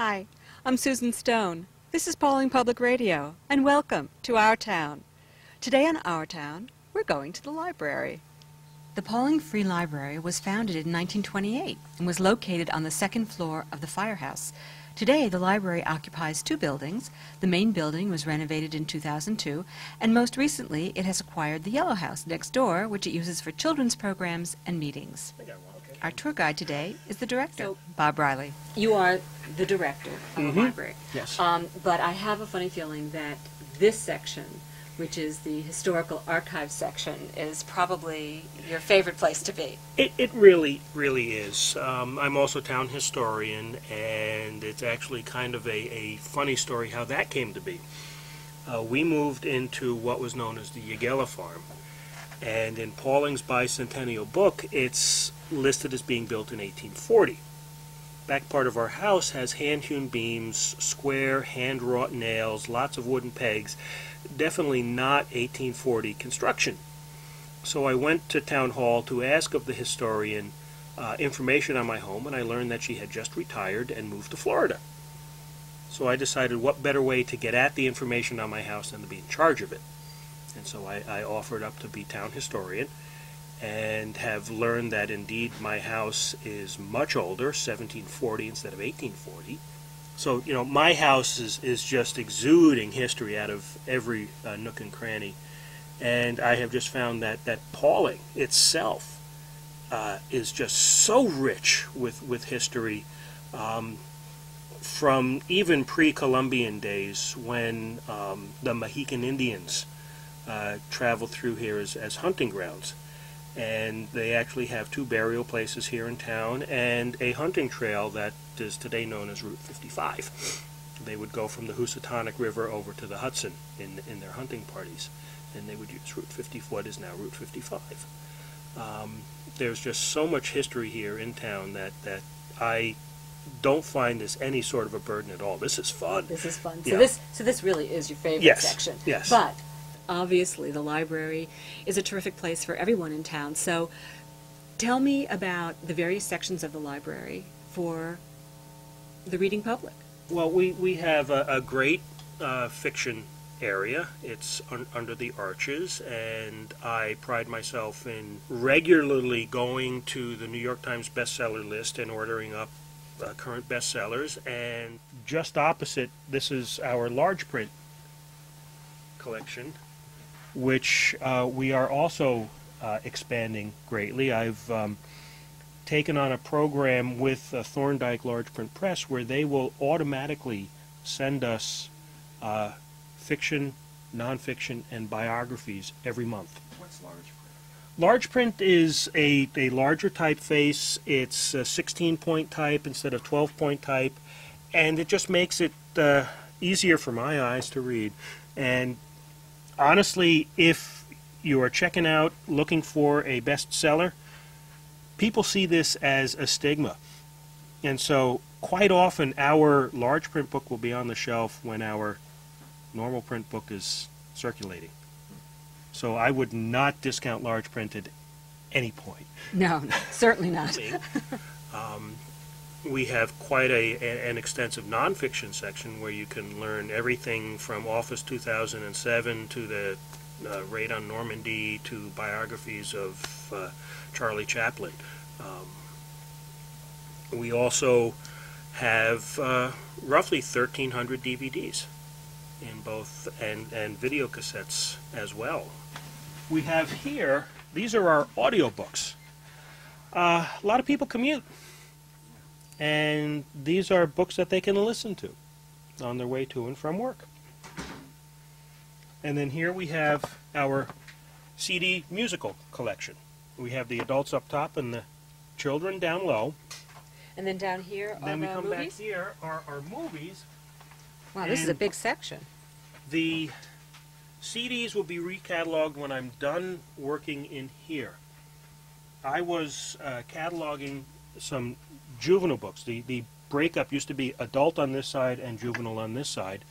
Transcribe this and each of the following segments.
Hi, I'm Susan Stone. This is Pawling Public Radio, and welcome to Our Town. Today on Our Town, we're going to the library. The Pawling Free Library was founded in 1928 and was located on the second floor of the firehouse. Today, the library occupies two buildings. The main building was renovated in 2002, and most recently, it has acquired the Yellow House next door, which it uses for children's programs and meetings. Our tour guide today is the director, Bob Riley. You are the director of the library. Yes. But I have a funny feeling that this section, which is the historical archive section, is probably your favorite place to be. It really is. I'm also town historian, and it's actually kind of a funny story how that came to be. We moved into what was known as the Yagella Farm, and in Pawling's bicentennial book, it's listed as being built in 1840. Back part of our house has hand-hewn beams, square, hand-wrought nails, lots of wooden pegs. Definitely not 1840 construction. So I went to town hall to ask of the historian information on my home, and I learned that she had just retired and moved to Florida. So I decided what better way to get at the information on my house than to be in charge of it. And so I offered up to be town historian, and have learned that indeed my house is much older, 1740 instead of 1840. So, you know, my house is just exuding history out of every nook and cranny. And I have just found that Pawling itself is just so rich with history, from even pre-Columbian days when the Mohican Indians traveled through here as hunting grounds. And they actually have two burial places here in town and a hunting trail that is today known as Route 55. They would go from the Housatonic River over to the Hudson in their hunting parties, and they would use Route 50, what is now Route 55. There's just so much history here in town that I don't find this any sort of a burden at all. This is fun. This is fun. Yeah. So this really is your favorite section. Yes. But obviously, the library is a terrific place for everyone in town. So tell me about the various sections of the library for the reading public. Well, we have a great fiction area. It's under the arches, and I pride myself in regularly going to the New York Times bestseller list and ordering up current bestsellers. And just opposite, this is our large print collection, which we are also expanding greatly. I've taken on a program with Thorndike Large Print Press where they will automatically send us fiction, nonfiction, and biographies every month. What's large print? Large print is a larger typeface. It's a 16-point type instead of 12-point type, and it just makes it easier for my eyes to read. And honestly, if you are checking out, looking for a bestseller, people see this as a stigma. And so quite often our large print book will be on the shelf when our normal print book is circulating. So I would not discount large print at any point. No, certainly not. We have quite an extensive nonfiction section where you can learn everything from Office 2007 to the Raid on Normandy to biographies of Charlie Chaplin. We also have roughly 1,300 DVDs in both and video cassettes as well. We have here, these are our audiobooks. A lot of people commute, and these are books that they can listen to on their way to and from work. And then here we have our CD musical collection. We have the adults up top and the children down low. And then down here are Then we the come movies? back here are movies. Wow, this is a And big section. The CDs will be recatalogued when I'm done working in here. I was cataloging some juvenile books. The breakup used to be adult on this side and juvenile on this side.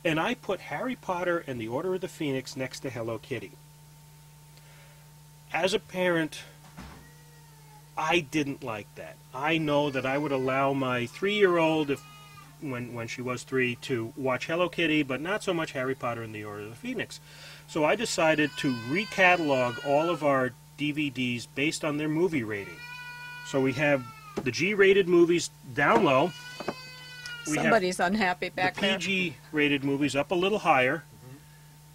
And I put Harry Potter and the Order of the Phoenix next to Hello Kitty. As a parent, I didn't like that. I know that I would allow my 3-year-old, if when she was 3 to watch Hello Kitty, but not so much Harry Potter and the Order of the Phoenix. So I decided to recatalog all of our DVDs based on their movie rating. So we have the G-rated movies down low. Somebody's unhappy back the there. PG-rated movies up a little higher,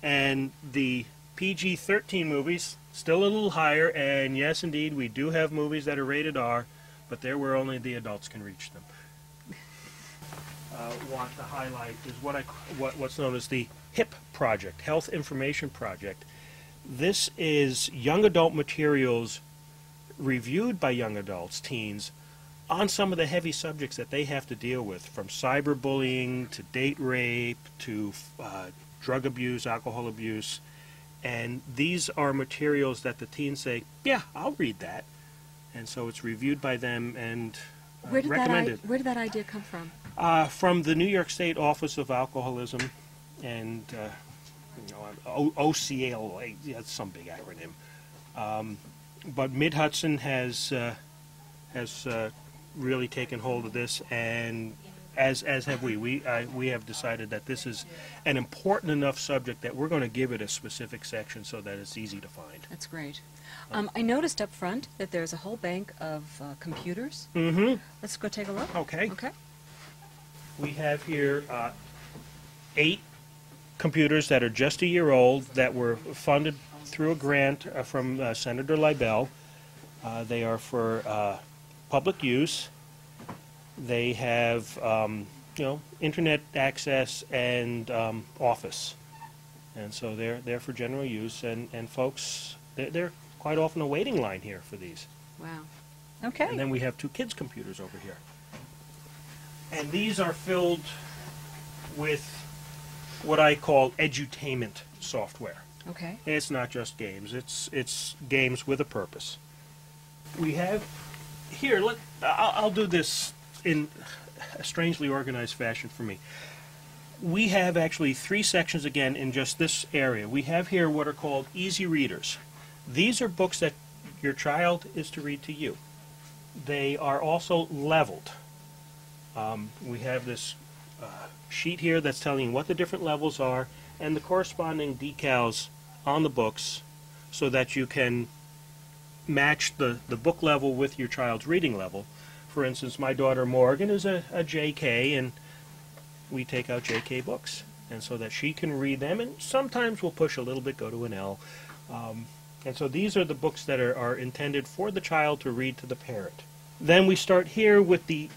and the PG-13 movies still a little higher. And yes, indeed, we do have movies that are rated R, but they're where only the adults can reach them. Want to highlight is what's known as the HIP project, Health Information Project. This is young adult materials reviewed by young adults, teens, on some of the heavy subjects that they have to deal with, from cyberbullying to date rape to drug abuse, alcohol abuse. And these are materials that the teens say, yeah, I'll read that. And so it's reviewed by them and recommended. Where did that idea come from? From the New York State Office of Alcoholism and OCL, that's some big acronym. But Mid-Hudson has really taken hold of this, and as have we. We have decided that this is an important enough subject that we're going to give it a specific section so that it's easy to find. That's great. I noticed up front that there's a whole bank of computers. Mm-hmm. Let's go take a look. Okay. Okay. We have here 8 computers that are just a year old that were funded through a grant from Senator Libel. They are for public use. They have, internet access and office, and so they're for general use. And folks, they're quite often a waiting line here for these. Wow. Okay. And then we have 2 kids' computers over here, and these are filled with what I call edutainment software. Okay. It's not just games. It's games with a purpose. We have here. I'll do this in a strangely organized fashion for me. We have actually 3 sections again in just this area. We have here what are called easy readers. These are books that your child is to read to you. They are also leveled. We have this sheet here that's telling you what the different levels are and the corresponding decals on the books so that you can match the book level with your child's reading level. For instance, my daughter Morgan is a JK, and we take out JK books, and so that she can read them, and sometimes we'll push a little bit, go to an L. And so these are the books that are intended for the child to read to the parent. Then we start here with the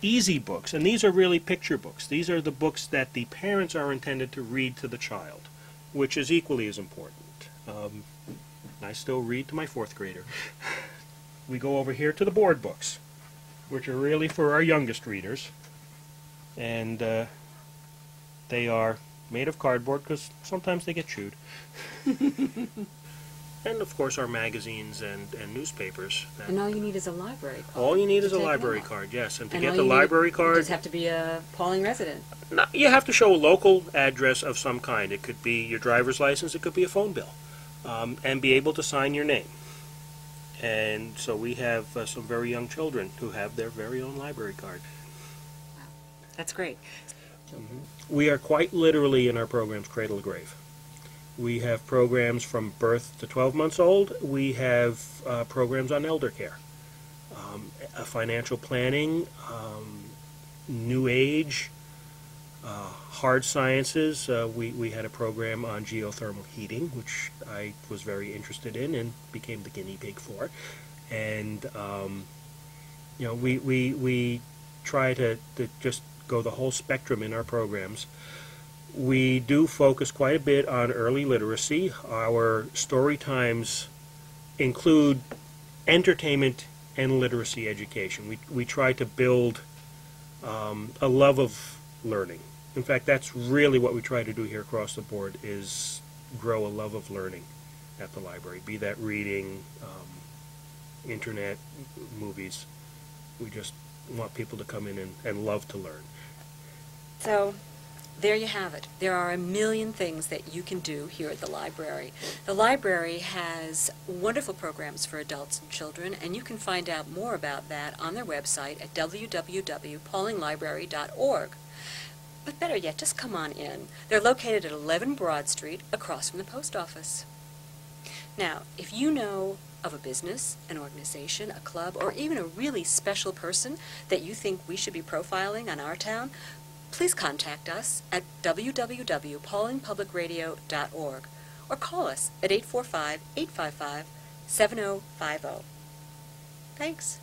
easy books, and these are really picture books. These are the books that the parents are intended to read to the child, which is equally as important. I still read to my 4th grader. We go over here to the board books, which are really for our youngest readers, and they are made of cardboard because sometimes they get chewed. And of course our magazines and newspapers. And all you need is a library card. All you need is a library card, yes. And to get the you library You card, just have to be a Pawling resident. no, you have to show a local address of some kind. It could be your driver's license, it could be a phone bill, and be able to sign your name. And so we have some very young children who have their very own library card. Wow. That's great. We are quite literally in our programs cradle to grave. We have programs from birth to 12 months old. We have programs on elder care, financial planning, new age, hard sciences. We had a program on geothermal heating, which I was very interested in and became the guinea pig for. And we try to just go the whole spectrum in our programs. We do focus quite a bit on early literacy. Our story times include entertainment and literacy education. We try to build a love of learning. In fact, that's really what we try to do here across the board, is grow a love of learning at the library, be that reading, internet, movies. We just want people to come in and love to learn. So, there you have it. There are a million things that you can do here at the library. The library has wonderful programs for adults and children, and you can find out more about that on their website at www.pawlinglibrary.org. But better yet, just come on in. They're located at 11 Broad Street, across from the post office. Now, if you know of a business, an organization, a club, or even a really special person that you think we should be profiling on our town, please contact us at www.pawlingpublicradio.org or call us at 845-855-7050. Thanks.